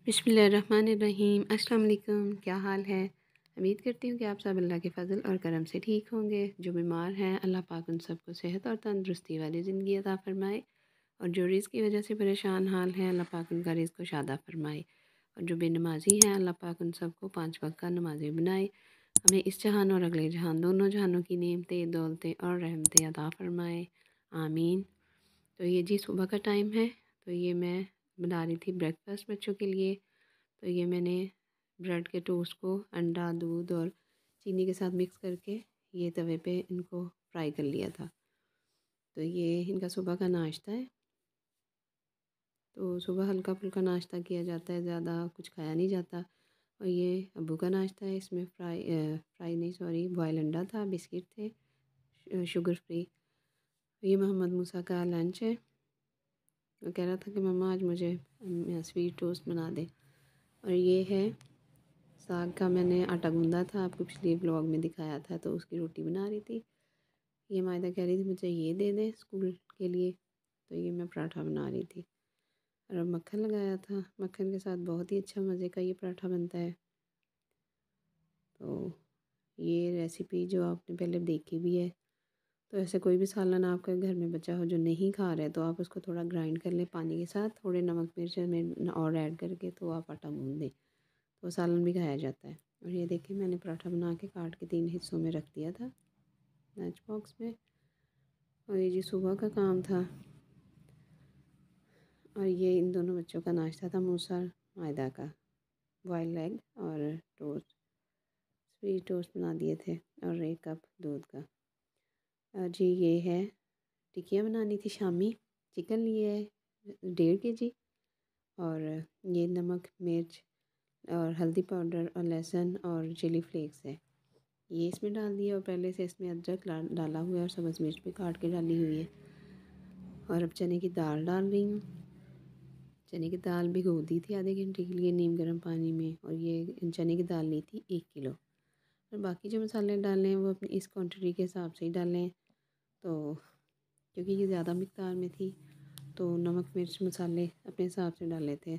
बिस्मिल्लाहिर्रहमानिर्रहीम। अस्सलाम वालेकुम। क्या हाल है? उम्मीद करती हूँ कि आप सब अल्लाह के फ़ज़ल और करम से ठीक होंगे। जो बीमार हैं अल्लाह पाक उन सबको सेहत और तंदुरुस्ती वाली ज़िंदगी अता फ़रमाए, और जो रिज़्क़ की वजह से परेशान हाल हैं अल्लाह पाक उनका रिज़्क़ को शादा फ़रमाए, और जो बेनमाज़ी हैं अल्लाह पाक उन सबको 5 वक्त का नमाज़ी बनाए। हमें इस जहान और अगले जहान दोनों जहानों की नेमतें, दौलतें और रहमतें अता फ़रमाए, आमीन। तो ये जी सुबह का टाइम है, तो ये मैं बना रही थी ब्रेकफ़ास्ट बच्चों के लिए। तो ये मैंने ब्रेड के टोस्ट को अंडा, दूध और चीनी के साथ मिक्स करके ये तवे पे इनको फ्राई कर लिया था। तो ये इनका सुबह का नाश्ता है। तो सुबह हल्का फुल्का नाश्ता किया जाता है, ज़्यादा कुछ खाया नहीं जाता। और ये अब्बू का नाश्ता है। इसमें फ्राई नहीं, सॉरी, बॉयल अंडा था, बिस्किट थे, शुगर फ्री। ये मोहम्मद मूसा का लंच है। वो कह रहा था कि मम्मा आज मुझे स्वीट टोस्ट बना दे। और ये है साग का, मैंने आटा गूंदा था, आपको पिछले ब्लॉग में दिखाया था, तो उसकी रोटी बना रही थी। ये मायदा कह रही थी मुझे ये दे दें स्कूल के लिए, तो ये मैं पराठा बना रही थी। और अब मक्खन लगाया था, मक्खन के साथ बहुत ही अच्छा मज़े का ये पराठा बनता है। तो ये रेसिपी जो आपने पहले देखी भी है। तो ऐसे कोई भी सालन आपके घर में बचा हो जो नहीं खा रहे, तो आप उसको थोड़ा ग्राइंड कर लें पानी के साथ, थोड़े नमक मिर्च में और ऐड करके, तो आप आटा गूंद दें, तो सालन भी खाया जाता है। और ये देखिए मैंने पराठा बना के काट के 3 हिस्सों में रख दिया था लंच बॉक्स में। और ये जी सुबह का काम था। और ये इन दोनों बच्चों का नाश्ता था, मूसा मायदा का बॉइल्ड एग और टोस्ट, स्वीट टोस्ट बना दिए थे, और 1 कप दूध का। और जी ये है टिकिया बनानी थी शामी। चिकन लिए है 1.5 kg, और ये नमक मिर्च और हल्दी पाउडर और लहसुन और चिली फ्लेक्स है, ये इसमें डाल दिया। और पहले से इसमें अदरक डाला हुआ है और सब्ज़ मिर्च भी काट के डाली हुई है। और अब चने की दाल डाल रही हूँ। चने की दाल भिगो दी थी आधे घंटे के लिए नीम गर्म पानी में, और ये चने की दाल ली थी 1 किलो। और बाकी जो मसाले डाले हैं वो अपनी इस क्वांटिटी के हिसाब से ही डालें। तो क्योंकि ये ज़्यादा मिक़दार में थी, तो नमक मिर्च मसाले अपने हिसाब से डाले थे।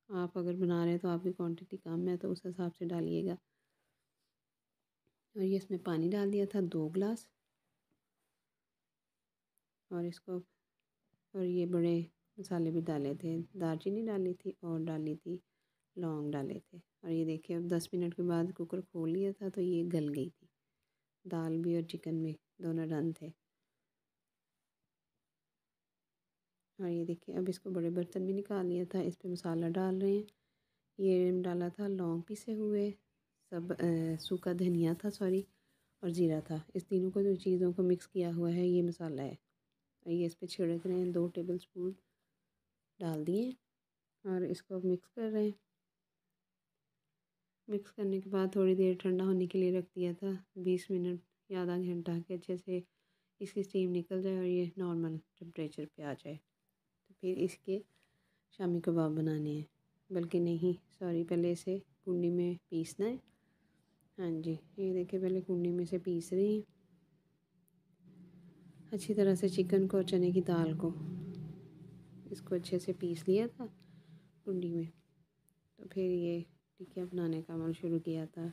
आप अगर बना रहे हैं तो आपकी क्वांटिटी कम है, तो उस हिसाब से डालिएगा। और ये इसमें पानी डाल दिया था 2 गिलास। और इसको, और ये बड़े मसाले भी डाले थे, दालचीनी डाली थी और डाली थी लौंग डाले थे। और ये देखिए अब 10 मिनट के बाद कुकर खोल लिया था, तो ये गल गई थी, दाल भी और चिकन भी दोनों डन थे। और ये देखिए अब इसको बड़े बर्तन में निकाल लिया था, इस पर मसाला डाल रहे हैं। ये डाला था लौंग पिसे हुए, सब सूखा धनिया था, सॉरी, और ज़ीरा था। इस तीनों को, जो चीज़ों को मिक्स किया हुआ है, ये मसाला है। और ये इस पर छिड़क रहे हैं, 2 टेबल स्पून डाल दिए, और इसको अब मिक्स कर रहे हैं। मिक्स करने के बाद थोड़ी देर ठंडा होने के लिए रख दिया था, 20 मिनट या आधा घंटा, के अच्छे से इसकी स्टीम निकल जाए और ये नॉर्मल टेम्परेचर पे आ जाए। तो फिर इसके शामी कबाब बनाने हैं, बल्कि नहीं, सॉरी, पहले इसे कुंडी में पीसना है। हाँ जी, ये देखिए पहले कुंडी में से पीस रही हैं अच्छी तरह से चिकन को और चने की दाल को। इसको अच्छे से पीस लिया था कुंडी में। तो फिर ये टिकिया बनाने का अमल शुरू किया था,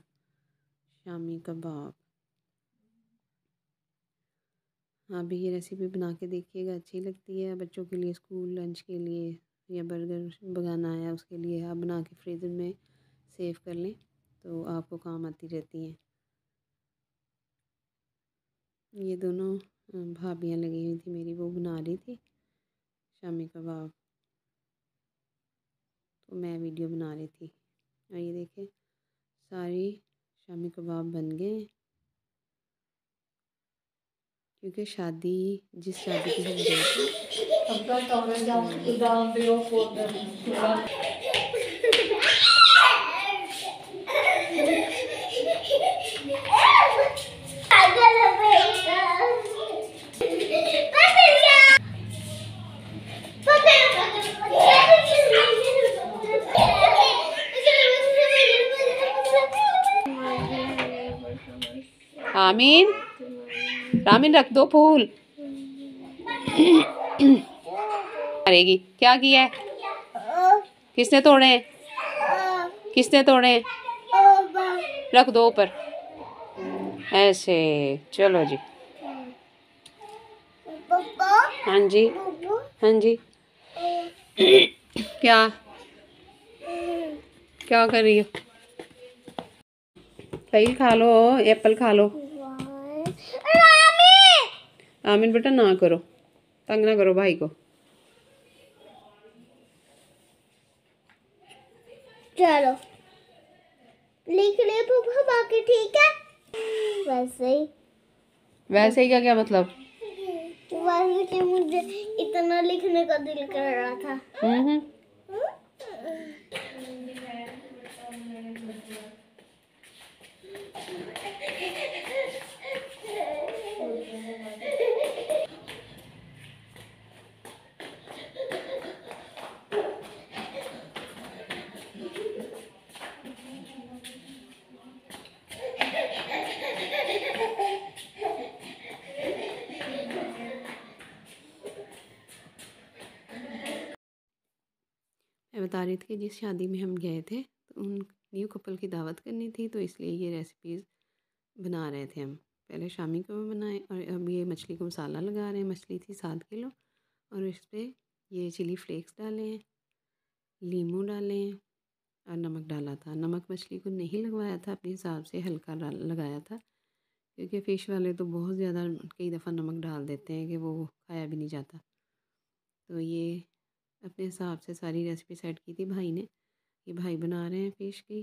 शामी कबाब। हाँ, भी ये रेसिपी बना के देखिएगा, अच्छी लगती है बच्चों के लिए, स्कूल लंच के लिए, या बर्गर बनाना है उसके लिए आप बना के फ्रीज़र में सेव कर लें, तो आपको काम आती रहती हैं। ये दोनों भाभियाँ लगी हुई थी मेरी, वो बना रही थी शामी कबाब, तो मैं वीडियो बना रही थी। और ये देखें सारी शामी कबाब बन गए, क्योंकि शादी, जिस शादी की हम गए थे, आमीन, रामीन रख दो फूल। करेगी क्या किया है? किसने तोड़े हैं? किसने तोड़े हैं? रख दो ऊपर ऐसे। चलो जी। हाँ जी, हाँ जी। क्या क्या कर रही हो? फल खा लो, एप्पल खा लो। आमिन बेटा ना करो, तंग ना करो भाई को। चलो लिख ले पापा, बाकी ठीक है। वैसे ही क्या क्या मतलब? वैसे कि मुझे इतना लिखने का दिल कर रहा था। मैं बता रही थी कि जिस शादी में हम गए थे तो उन न्यू कपल की दावत करनी थी, तो इसलिए ये रेसिपीज़ बना रहे थे हम। पहले शामी को बनाए और अब ये मछली को मसाला लगा रहे हैं। मछली थी 7 किलो और इस पर ये चिली फ्लेक्स डाले हैं, लीमू डाले हैं और नमक डाला था। नमक मछली को नहीं लगवाया था, अपने हिसाब से हल्का लगाया था, क्योंकि फ़िश वाले तो बहुत ज़्यादा कई दफ़ा नमक डाल देते हैं कि वो खाया भी नहीं जाता। तो ये अपने हिसाब से सारी रेसिपी सेट की थी भाई ने। ये भाई बना रहे हैं फ़िश की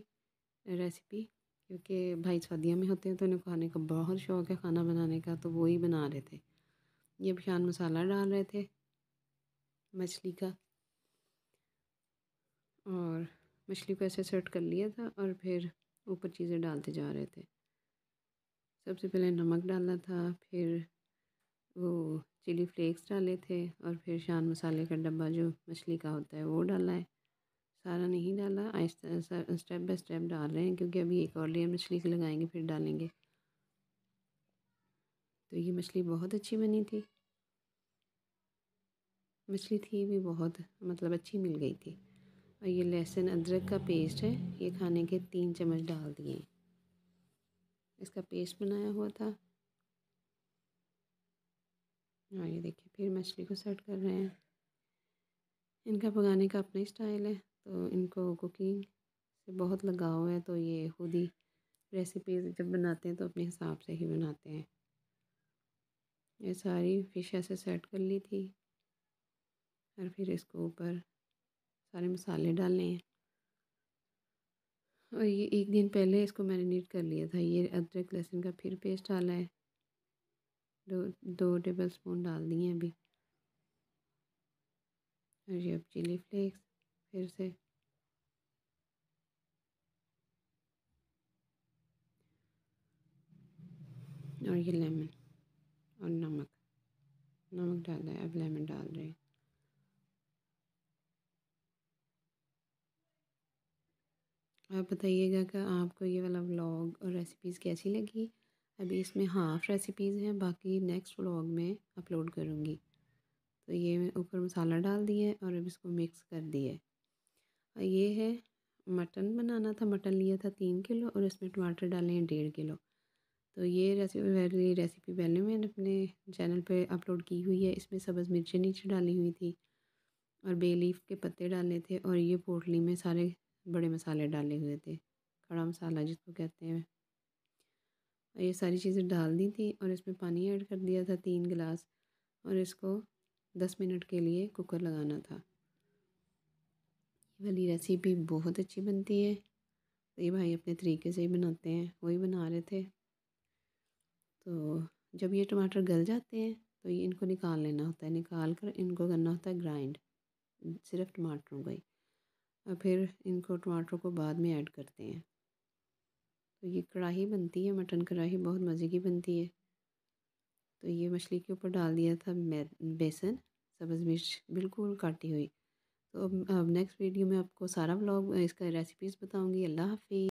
रेसिपी, क्योंकि भाई शादियों में होते हैं तो उन्हें खाने का बहुत शौक़ है, खाना बनाने का, तो वो ही बना रहे थे। ये शान मसाला डाल रहे थे मछली का और मछली को ऐसे सेट कर लिया था और फिर ऊपर चीज़ें डालते जा रहे थे। सबसे पहले नमक डाला था, फिर वो चिली फ्लेक्स डाले थे और फिर शान मसाले का डब्बा जो मछली का होता है वो डाला है। सारा नहीं डाला, आहिस्ता स्टेप बाय स्टेप डाल रहे हैं, क्योंकि अभी एक और लेयर मछली की लगाएंगे फिर डालेंगे। तो ये मछली बहुत अच्छी बनी थी, मछली थी भी बहुत, मतलब अच्छी मिल गई थी। और ये लहसुन अदरक का पेस्ट है, ये खाने के 3 चम्मच डाल दिए, इसका पेस्ट बनाया हुआ था। और ये देखिए फिर मछली को सेट कर रहे हैं। इनका पकाने का अपना स्टाइल है, तो इनको कुकिंग से बहुत लगाव है, तो ये खुद ही रेसिपीज़ जब बनाते हैं तो अपने हिसाब से ही बनाते हैं। ये सारी फ़िश ऐसे सेट कर ली थी और फिर इसको ऊपर सारे मसाले डालने हैं। और ये एक दिन पहले इसको मैरिनेट कर लिया था। ये अदरक लहसुन का फिर पेस्ट डाला है, 2 टेबल स्पून डाल दिए हैं अभी। और ये अब चिली फ्लेक्स फिर से, और ये लेमन और नमक डाला है, अब लेमन डाल रहे हैं। आप बताइएगा कि आपको ये वाला व्लॉग और रेसिपीज़ कैसी लगी। अभी इसमें हाफ़ रेसिपीज़ हैं, बाकी नेक्स्ट व्लॉग में अपलोड करूँगी। तो ये ऊपर मसाला डाल दिए और अब इसको मिक्स कर दिए। और ये है मटन बनाना था, मटन लिया था 3 किलो और इसमें टमाटर डाले हैं 1.5 किलो। तो ये रेसिपी पहले मैंने अपने चैनल पे अपलोड की हुई है। इसमें सब्ज़ मिर्चें नीचे डाली हुई थी और बे लीफ के पत्ते डाले थे, और ये पोटली में सारे बड़े मसाले डाले हुए थे, खड़ा मसाला जिसको कहते हैं। और ये सारी चीज़ें डाल दी थी और इसमें पानी ऐड कर दिया था 3 गिलास, और इसको 10 मिनट के लिए कुकर लगाना था। ये वाली रेसिपी बहुत अच्छी बनती है। तो ये भाई अपने तरीके से ही बनाते हैं, वही बना रहे थे। तो जब ये टमाटर गल जाते हैं तो ये इनको निकाल लेना होता है, निकाल कर इनको करना होता है ग्राइंड, सिर्फ टमाटरों का ही। और फिर इनको टमाटरों को बाद में ऐड करते हैं। तो ये कढ़ाई बनती है, मटन कढ़ाई बहुत मज़े की बनती है। तो ये मछली के ऊपर डाल दिया था बेसन, सब्ज़ मिर्च बिल्कुल काटी हुई। तो अब नेक्स्ट वीडियो में आपको सारा व्लॉग इसका रेसिपीज़ बताऊँगी। अल्लाह हाफ़िज़।